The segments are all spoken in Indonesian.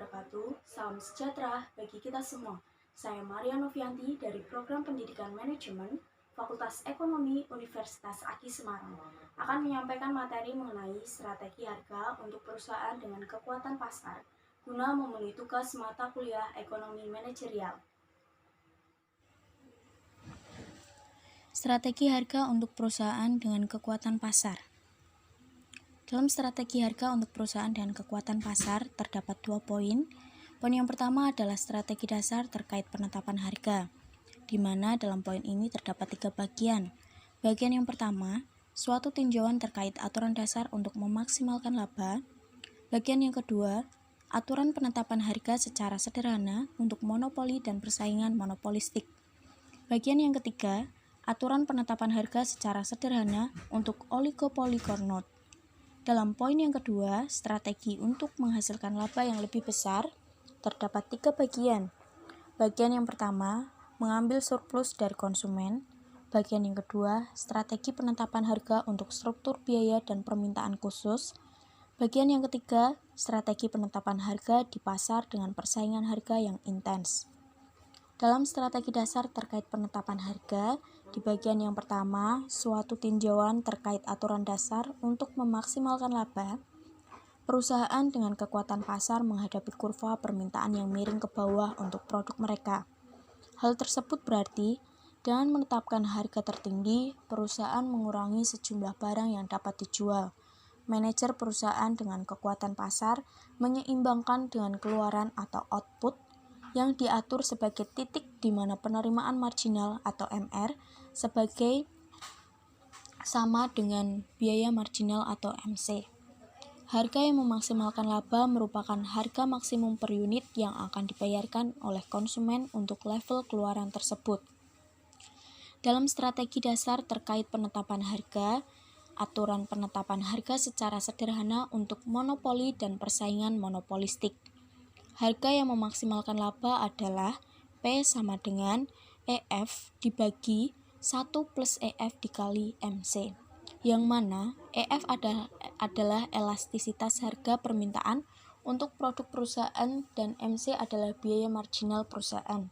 wabarakatuh. Salam sejahtera bagi kita semua. Saya Maria Novianti dari Program Pendidikan Manajemen Fakultas Ekonomi Universitas Aki Semarang akan menyampaikan materi mengenai strategi harga untuk perusahaan dengan kekuatan pasar guna memenuhi tugas mata kuliah ekonomi manajerial. Strategi harga untuk perusahaan dengan kekuatan pasar. Dalam strategi harga untuk perusahaan dengan kekuatan pasar terdapat 2 poin. Poin yang pertama adalah strategi dasar terkait penetapan harga, di mana dalam poin ini terdapat 3 bagian. Bagian yang pertama, suatu tinjauan terkait aturan dasar untuk memaksimalkan laba. Bagian yang kedua, aturan penetapan harga secara sederhana untuk monopoli dan persaingan monopolistik. Bagian yang ketiga, aturan penetapan harga secara sederhana untuk oligopoli kornot. Dalam poin yang kedua, strategi untuk menghasilkan laba yang lebih besar, terdapat 3 bagian. Bagian yang pertama, mengambil surplus dari konsumen. Bagian yang kedua, strategi penetapan harga untuk struktur biaya dan permintaan khusus. Bagian yang ketiga, strategi penetapan harga di pasar dengan persaingan harga yang intens. Dalam strategi dasar terkait penetapan harga, di bagian yang pertama, suatu tinjauan terkait aturan dasar untuk memaksimalkan laba. Perusahaan dengan kekuatan pasar menghadapi kurva permintaan yang miring ke bawah untuk produk mereka. Hal tersebut berarti, dengan menetapkan harga tertinggi, perusahaan mengurangi sejumlah barang yang dapat dijual. Manajer perusahaan dengan kekuatan pasar menyeimbangkan dengan keluaran atau output yang diatur sebagai titik di mana penerimaan marginal atau MR sebagai sama dengan biaya marginal atau MC. Harga yang memaksimalkan laba merupakan harga maksimum per unit yang akan dibayarkan oleh konsumen untuk level keluaran tersebut. Dalam strategi dasar terkait penetapan harga, aturan penetapan harga secara sederhana untuk monopoli dan persaingan monopolistik. Harga yang memaksimalkan laba adalah P sama dengan EF dibagi 1 plus EF dikali MC, yang mana EF adalah elastisitas harga permintaan untuk produk perusahaan dan MC adalah biaya marginal perusahaan.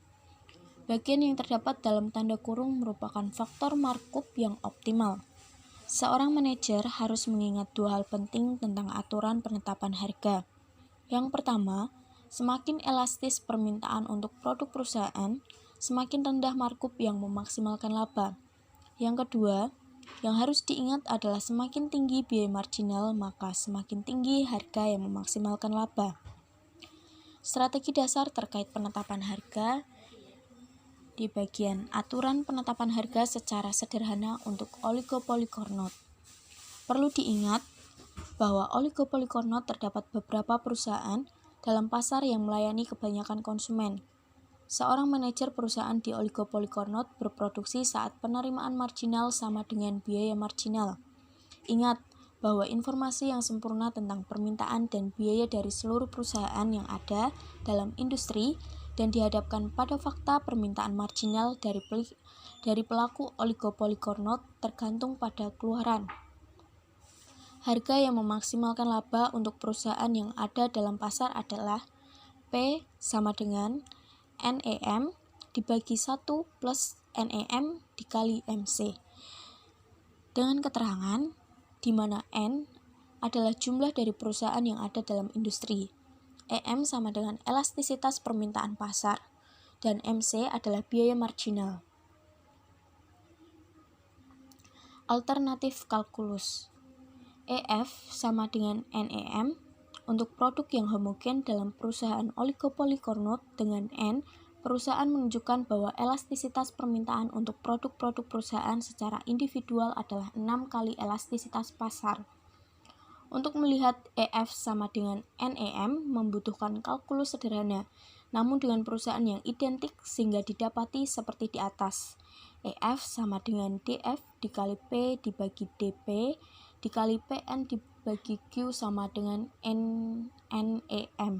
Bagian yang terdapat dalam tanda kurung merupakan faktor markup yang optimal. Seorang manajer harus mengingat 2 hal penting tentang aturan penetapan harga. Yang pertama, semakin elastis permintaan untuk produk perusahaan, semakin rendah markup yang memaksimalkan laba. Yang kedua, yang harus diingat adalah semakin tinggi biaya marginal, maka semakin tinggi harga yang memaksimalkan laba. Strategi dasar terkait penetapan harga di bagian aturan penetapan harga secara sederhana untuk oligopoli kornot. Perlu diingat bahwa oligopoli kornot terdapat beberapa perusahaan dalam pasar yang melayani kebanyakan konsumen. Seorang manajer perusahaan di oligopoli kornot berproduksi saat penerimaan marginal sama dengan biaya marginal. Ingat bahwa informasi yang sempurna tentang permintaan dan biaya dari seluruh perusahaan yang ada dalam industri dan dihadapkan pada fakta permintaan marginal dari pelaku oligopoli kornot tergantung pada keluaran. Harga yang memaksimalkan laba untuk perusahaan yang ada dalam pasar adalah P sama dengan NEM dibagi 1 plus NEM dikali MC. Dengan keterangan, di mana N adalah jumlah dari perusahaan yang ada dalam industri, EM sama dengan elastisitas permintaan pasar, dan MC adalah biaya marginal. Alternatif kalkulus. EF sama dengan NEM untuk produk yang homogen dalam perusahaan oligopoli kornot dengan N, perusahaan menunjukkan bahwa elastisitas permintaan untuk produk-produk perusahaan secara individual adalah 6 kali elastisitas pasar. Untuk melihat EF sama dengan NEM membutuhkan kalkulus sederhana, namun dengan perusahaan yang identik sehingga didapati seperti di atas. EF sama dengan DF dikali P dibagi DP dikali PN dibagi Q sama dengan NEM.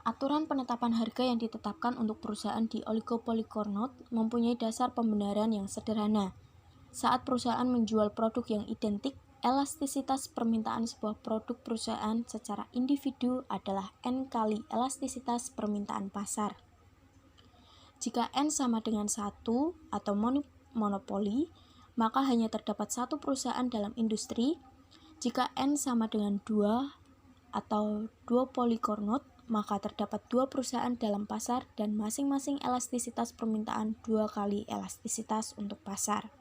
Aturan penetapan harga yang ditetapkan untuk perusahaan di oligopoli kornot mempunyai dasar pembenaran yang sederhana. Saat perusahaan menjual produk yang identik, elastisitas permintaan sebuah produk perusahaan secara individu adalah N kali elastisitas permintaan pasar. Jika N sama dengan 1 atau monopoli, maka hanya terdapat satu perusahaan dalam industri. Jika N sama dengan 2 atau duopoli Carnot, maka terdapat 2 perusahaan dalam pasar dan masing-masing elastisitas permintaan 2 kali elastisitas untuk pasar.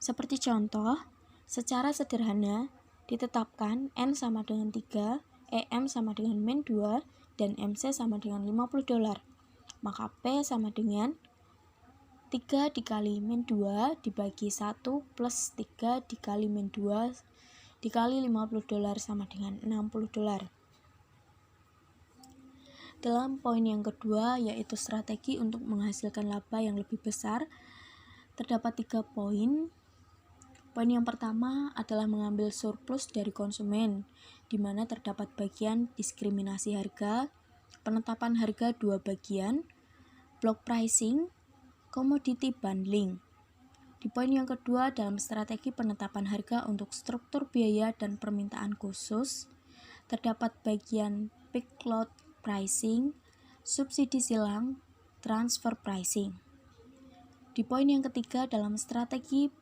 Seperti contoh, secara sederhana ditetapkan N sama dengan 3, EM sama dengan min 2, dan MC sama dengan $50. Maka P sama dengan 3 dikali min 2 dibagi 1 plus 3 dikali min 2 dikali $50 sama dengan $60. Dalam poin yang kedua, yaitu strategi untuk menghasilkan laba yang lebih besar, terdapat 3 poin. Poin yang pertama adalah mengambil surplus dari konsumen, di mana terdapat bagian diskriminasi harga, penetapan harga 2 bagian, block pricing, commodity bundling. Di poin yang kedua, dalam strategi penetapan harga untuk struktur biaya dan permintaan khusus, terdapat bagian peak load pricing, subsidi silang, transfer pricing. Di poin yang ketiga, dalam strategi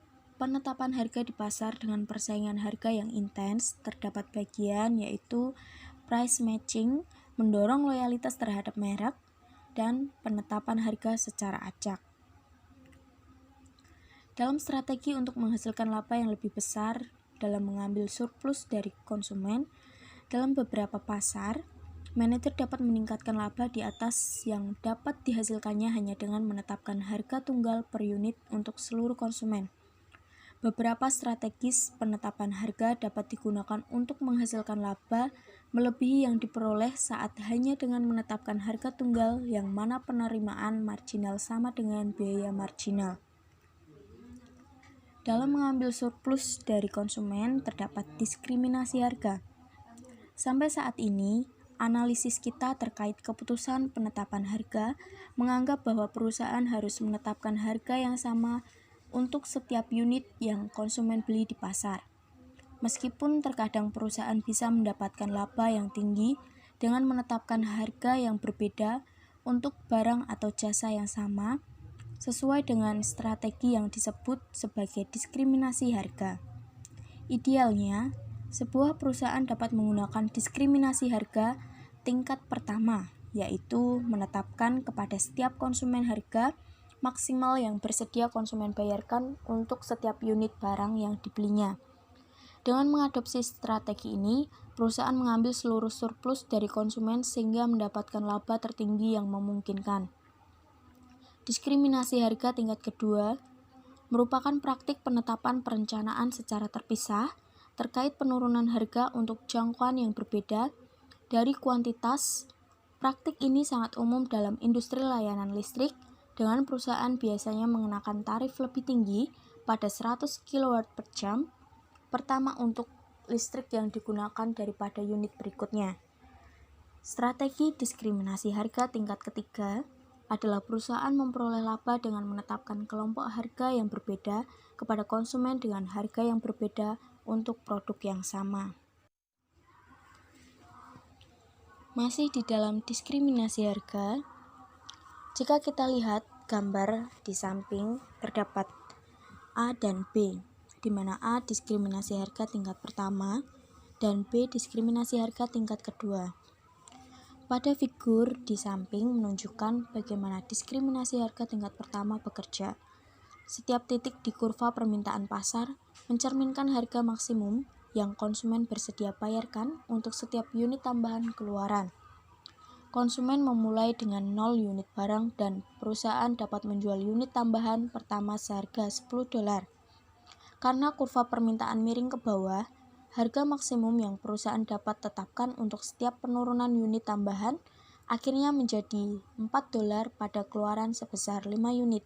penetapan harga di pasar dengan persaingan harga yang intens, terdapat bagian yaitu price matching, mendorong loyalitas terhadap merek, dan penetapan harga secara acak. Dalam strategi untuk menghasilkan laba yang lebih besar dalam mengambil surplus dari konsumen, dalam beberapa pasar, manajer dapat meningkatkan laba di atas yang dapat dihasilkannya hanya dengan menetapkan harga tunggal per unit untuk seluruh konsumen. Beberapa strategis penetapan harga dapat digunakan untuk menghasilkan laba melebihi yang diperoleh saat hanya dengan menetapkan harga tunggal yang mana penerimaan marginal sama dengan biaya marginal. Dalam mengambil surplus dari konsumen terdapat diskriminasi harga. Sampai saat ini, analisis kita terkait keputusan penetapan harga menganggap bahwa perusahaan harus menetapkan harga yang sama untuk setiap unit yang konsumen beli di pasar. Meskipun terkadang perusahaan bisa mendapatkan laba yang tinggi dengan menetapkan harga yang berbeda untuk barang atau jasa yang sama, sesuai dengan strategi yang disebut sebagai diskriminasi harga. Idealnya, sebuah perusahaan dapat menggunakan diskriminasi harga tingkat pertama, yaitu menetapkan kepada setiap konsumen harga maksimal yang bersedia konsumen bayarkan untuk setiap unit barang yang dibelinya. Dengan mengadopsi strategi ini, perusahaan mengambil seluruh surplus dari konsumen sehingga mendapatkan laba tertinggi yang memungkinkan. Diskriminasi harga tingkat kedua merupakan praktik penetapan perencanaan secara terpisah terkait penurunan harga untuk jangkauan yang berbeda dari kuantitas. Praktik ini sangat umum dalam industri layanan listrik, dengan perusahaan biasanya mengenakan tarif lebih tinggi pada 100 kW per jam pertama untuk listrik yang digunakan daripada unit berikutnya. Strategi diskriminasi harga tingkat ketiga adalah perusahaan memperoleh laba dengan menetapkan kelompok harga yang berbeda kepada konsumen dengan harga yang berbeda untuk produk yang sama. Masih di dalam diskriminasi harga, jika kita lihat gambar di samping terdapat A dan B, di mana A diskriminasi harga tingkat pertama dan B diskriminasi harga tingkat kedua. Pada figur di samping menunjukkan bagaimana diskriminasi harga tingkat pertama bekerja. Setiap titik di kurva permintaan pasar mencerminkan harga maksimum yang konsumen bersedia bayarkan untuk setiap unit tambahan keluaran. Konsumen memulai dengan 0 unit barang dan perusahaan dapat menjual unit tambahan pertama seharga $10. Karena kurva permintaan miring ke bawah, harga maksimum yang perusahaan dapat tetapkan untuk setiap penurunan unit tambahan akhirnya menjadi $4 pada keluaran sebesar 5 unit.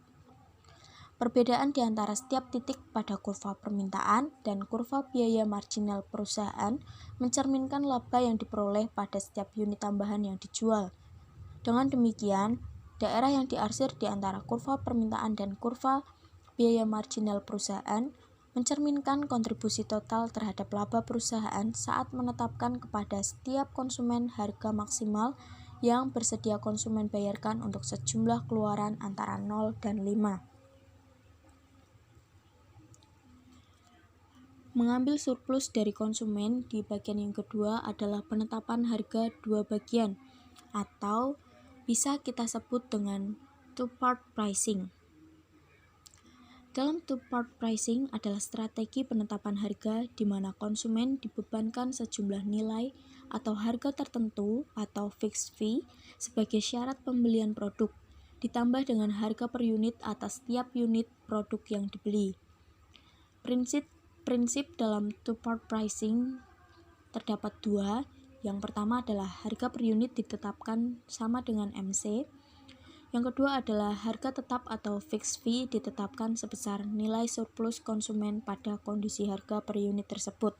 Perbedaan di antara setiap titik pada kurva permintaan dan kurva biaya marginal perusahaan mencerminkan laba yang diperoleh pada setiap unit tambahan yang dijual. Dengan demikian, daerah yang diarsir di antara kurva permintaan dan kurva biaya marginal perusahaan mencerminkan kontribusi total terhadap laba perusahaan saat menetapkan kepada setiap konsumen harga maksimal yang bersedia konsumen bayarkan untuk sejumlah keluaran antara 0 dan 5. Mengambil surplus dari konsumen di bagian yang kedua adalah penetapan harga dua bagian, atau bisa kita sebut dengan two-part pricing. Dalam two-part pricing adalah strategi penetapan harga di mana konsumen dibebankan sejumlah nilai atau harga tertentu atau fixed fee sebagai syarat pembelian produk, ditambah dengan harga per unit atas setiap unit produk yang dibeli. Prinsip dalam two-part pricing terdapat dua. Yang pertama adalah harga per unit ditetapkan sama dengan MC. Yang kedua adalah harga tetap atau fixed fee ditetapkan sebesar nilai surplus konsumen pada kondisi harga per unit tersebut.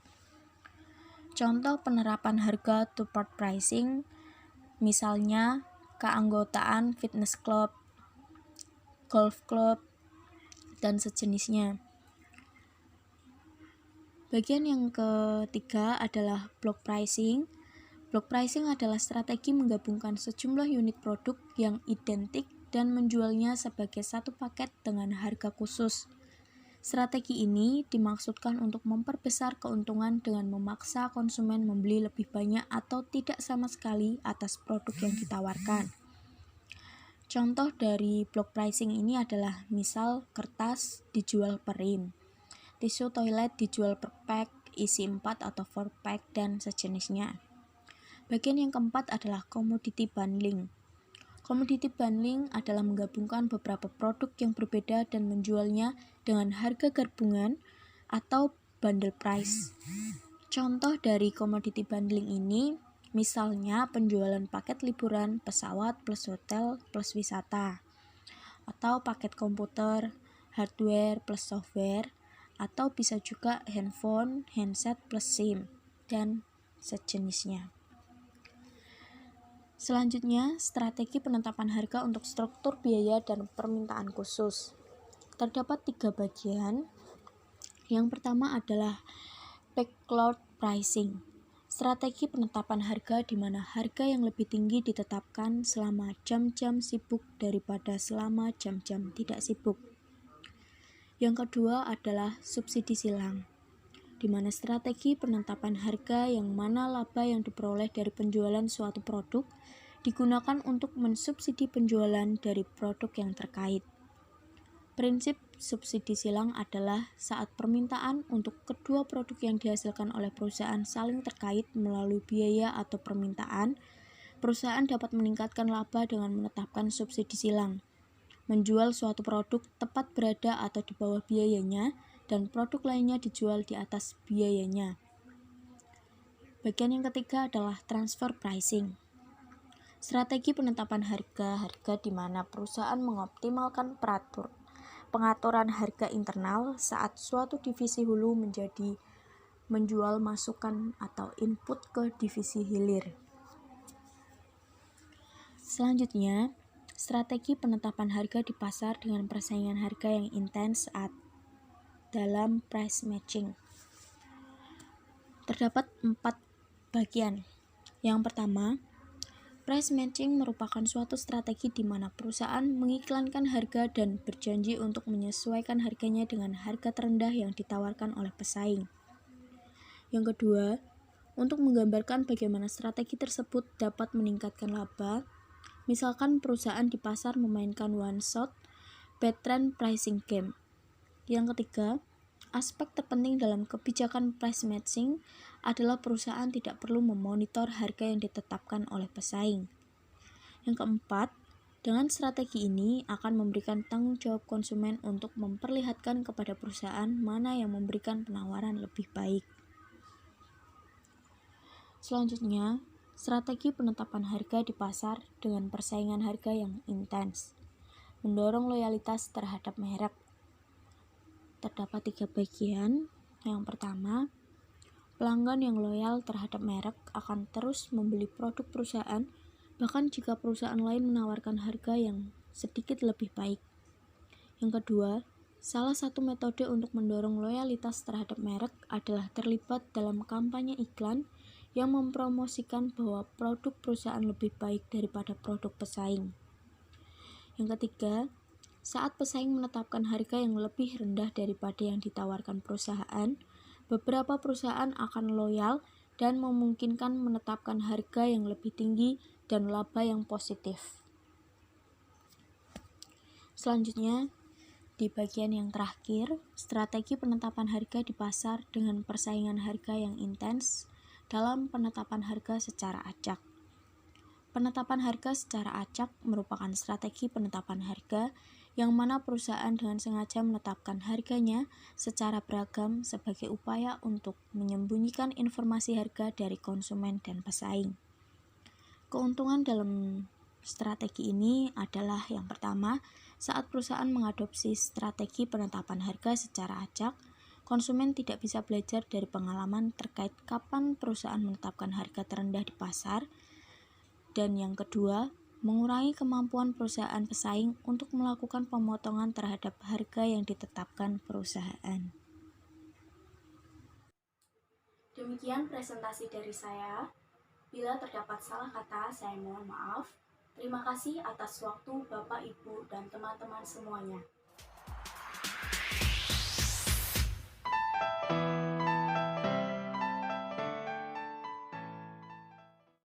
Contoh penerapan harga two-part pricing, misalnya keanggotaan fitness club, golf club, dan sejenisnya. Bagian yang ketiga adalah block pricing. Block pricing adalah strategi menggabungkan sejumlah unit produk yang identik dan menjualnya sebagai satu paket dengan harga khusus. Strategi ini dimaksudkan untuk memperbesar keuntungan dengan memaksa konsumen membeli lebih banyak atau tidak sama sekali atas produk yang ditawarkan. Contoh dari block pricing ini adalah misal kertas dijual per rim, tisu toilet dijual per pack, isi 4 atau 4 pack, dan sejenisnya. Bagian yang keempat adalah commodity bundling. Commodity bundling adalah menggabungkan beberapa produk yang berbeda dan menjualnya dengan harga gabungan atau bundle price. Contoh dari commodity bundling ini, misalnya penjualan paket liburan pesawat plus hotel plus wisata, atau paket komputer, hardware plus software, atau bisa juga handphone, handset plus SIM, dan sejenisnya. Selanjutnya, strategi penetapan harga untuk struktur biaya dan permintaan khusus. Terdapat 3 bagian. Yang pertama adalah backlog pricing. Strategi penetapan harga di mana harga yang lebih tinggi ditetapkan selama jam-jam sibuk daripada selama jam-jam tidak sibuk. Yang kedua adalah subsidi silang, di mana strategi penetapan harga yang mana laba yang diperoleh dari penjualan suatu produk digunakan untuk mensubsidi penjualan dari produk yang terkait. Prinsip subsidi silang adalah saat permintaan untuk kedua produk yang dihasilkan oleh perusahaan saling terkait melalui biaya atau permintaan, perusahaan dapat meningkatkan laba dengan menetapkan subsidi silang. Menjual suatu produk tepat berada atau di bawah biayanya, dan produk lainnya dijual di atas biayanya. Bagian yang ketiga adalah transfer pricing. Strategi penetapan harga di mana perusahaan mengoptimalkan pengaturan harga internal saat suatu divisi hulu menjual masukan atau input ke divisi hilir. Selanjutnya, strategi penetapan harga di pasar dengan persaingan harga yang intens dalam price matching. Terdapat 4 bagian. Yang pertama, price matching merupakan suatu strategi di mana perusahaan mengiklankan harga dan berjanji untuk menyesuaikan harganya dengan harga terendah yang ditawarkan oleh pesaing. Yang kedua, untuk menggambarkan bagaimana strategi tersebut dapat meningkatkan laba, misalkan perusahaan di pasar memainkan one-shot bad trend pricing game. Yang ketiga, aspek terpenting dalam kebijakan price matching adalah perusahaan tidak perlu memonitor harga yang ditetapkan oleh pesaing. Yang keempat, dengan strategi ini akan memberikan tanggung jawab konsumen untuk memperlihatkan kepada perusahaan mana yang memberikan penawaran lebih baik. Selanjutnya, strategi penetapan harga di pasar dengan persaingan harga yang intens, mendorong loyalitas terhadap merek. Terdapat 3 bagian. Yang pertama, pelanggan yang loyal terhadap merek akan terus membeli produk perusahaan, bahkan jika perusahaan lain menawarkan harga yang sedikit lebih baik. Yang kedua, Salah satu metode untuk mendorong loyalitas terhadap merek adalah terlibat dalam kampanye iklan yang mempromosikan bahwa produk perusahaan lebih baik daripada produk pesaing. Yang ketiga, saat pesaing menetapkan harga yang lebih rendah daripada yang ditawarkan perusahaan, beberapa perusahaan akan loyal dan memungkinkan menetapkan harga yang lebih tinggi dan laba yang positif. Selanjutnya, di bagian yang terakhir, strategi penetapan harga di pasar dengan persaingan harga yang intens dalam penetapan harga secara acak. Penetapan harga secara acak merupakan strategi penetapan harga yang mana perusahaan dengan sengaja menetapkan harganya secara beragam sebagai upaya untuk menyembunyikan informasi harga dari konsumen dan pesaing. Keuntungan dalam strategi ini adalah yang pertama, saat perusahaan mengadopsi strategi penetapan harga secara acak, konsumen tidak bisa belajar dari pengalaman terkait kapan perusahaan menetapkan harga terendah di pasar. Dan yang kedua, mengurangi kemampuan perusahaan pesaing untuk melakukan pemotongan terhadap harga yang ditetapkan perusahaan. Demikian presentasi dari saya. Bila terdapat salah kata, saya mohon maaf. Terima kasih atas waktu Bapak, Ibu, dan teman-teman semuanya.